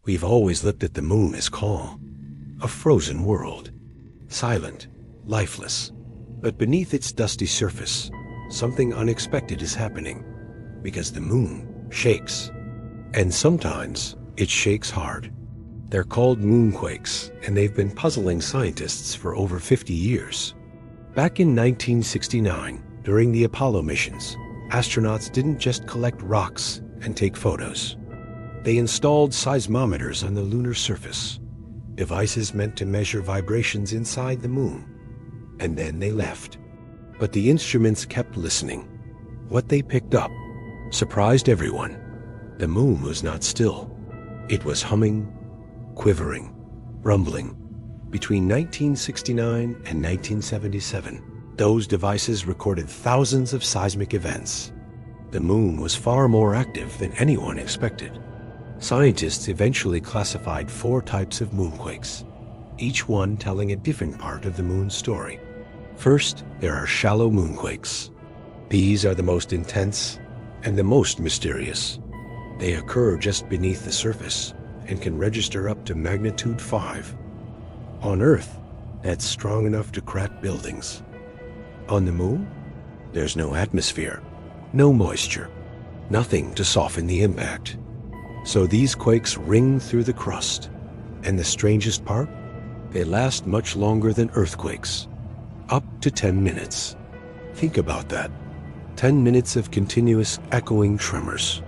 We've always looked at the moon as calm, a frozen world, silent, lifeless. But beneath its dusty surface, something unexpected is happening, because the moon shakes. And sometimes it shakes hard. They're called moonquakes, and they've been puzzling scientists for over 50 years. Back in 1969, during the Apollo missions, astronauts didn't just collect rocks and take photos. They installed seismometers on the lunar surface, devices meant to measure vibrations inside the moon. And then they left. But the instruments kept listening. What they picked up surprised everyone. The moon was not still. It was humming, quivering, rumbling. Between 1969 and 1977, those devices recorded thousands of seismic events. The moon was far more active than anyone expected. Scientists eventually classified 4 types of moonquakes, each one telling a different part of the moon's story. First, there are shallow moonquakes. These are the most intense and the most mysterious. They occur just beneath the surface and can register up to magnitude 5. On Earth, that's strong enough to crack buildings. On the moon, there's no atmosphere, no moisture, nothing to soften the impact. So these quakes ring through the crust. And the strangest part? They last much longer than earthquakes, up to 10 minutes. Think about that. 10 minutes of continuous echoing tremors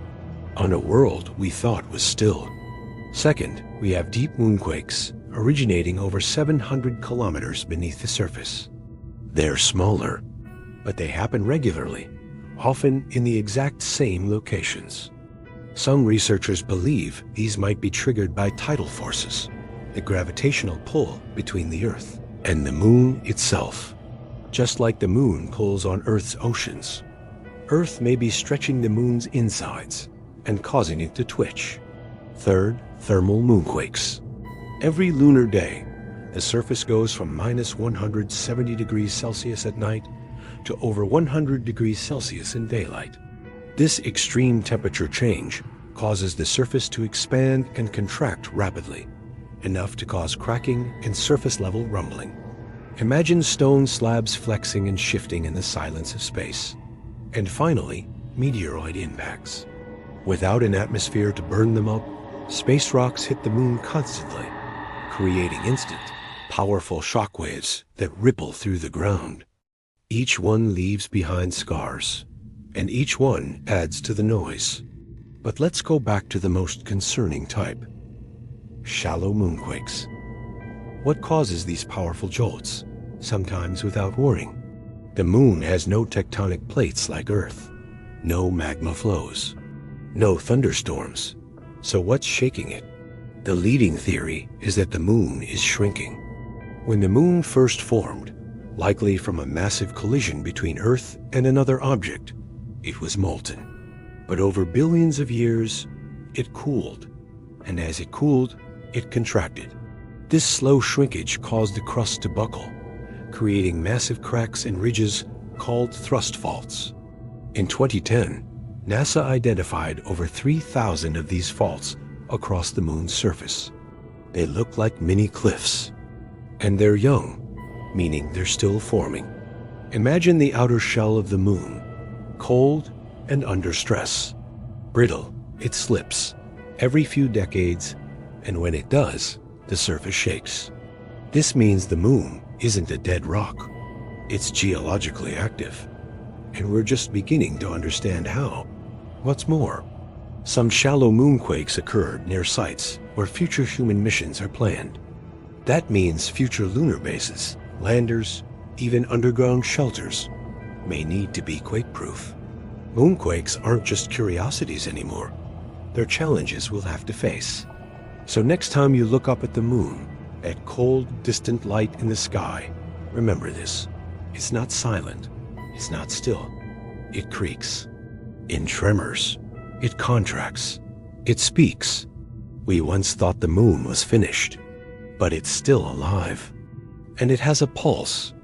on a world we thought was still. Second, we have deep moonquakes originating over 700 kilometers beneath the surface. They're smaller, but they happen regularly, often in the exact same locations. Some researchers believe these might be triggered by tidal forces, the gravitational pull between the Earth and the moon itself. Just like the moon pulls on Earth's oceans, Earth may be stretching the moon's insides and causing it to twitch. Third, thermal moonquakes. Every lunar day, the surface goes from -170 degrees Celsius at night to over 100 degrees Celsius in daylight. This extreme temperature change causes the surface to expand and contract rapidly, enough to cause cracking and surface-level rumbling. Imagine stone slabs flexing and shifting in the silence of space. And finally, meteoroid impacts. Without an atmosphere to burn them up, space rocks hit the moon constantly, creating instant, powerful shock waves that ripple through the ground. Each one leaves behind scars, and each one adds to the noise. But let's go back to the most concerning type: shallow moonquakes. What causes these powerful jolts, sometimes without warning? The moon has no tectonic plates like Earth, no magma flows, no thunderstorms. So what's shaking it? The leading theory is that the moon is shrinking. When the moon first formed, likely from a massive collision between Earth and another object, it was molten. But over billions of years, it cooled. And as it cooled, it contracted. This slow shrinkage caused the crust to buckle, creating massive cracks and ridges called thrust faults. In 2010, NASA identified over 3,000 of these faults across the moon's surface. They look like mini cliffs. And they're young, meaning they're still forming. Imagine the outer shell of the moon, cold and under stress. Brittle, it slips every few decades, and when it does, the surface shakes. This means the moon isn't a dead rock. It's geologically active, and we're just beginning to understand how. What's more, some shallow moonquakes occurred near sites where future human missions are planned. That means future lunar bases, landers, even underground shelters may need to be quake-proof. Moonquakes aren't just curiosities anymore. They're challenges we'll have to face. So next time you look up at the moon, at cold, distant light in the sky, remember this: it's not silent, it's not still. It creaks. In tremors. It contracts. It speaks. We once thought the moon was finished, but it's still alive. And it has a pulse,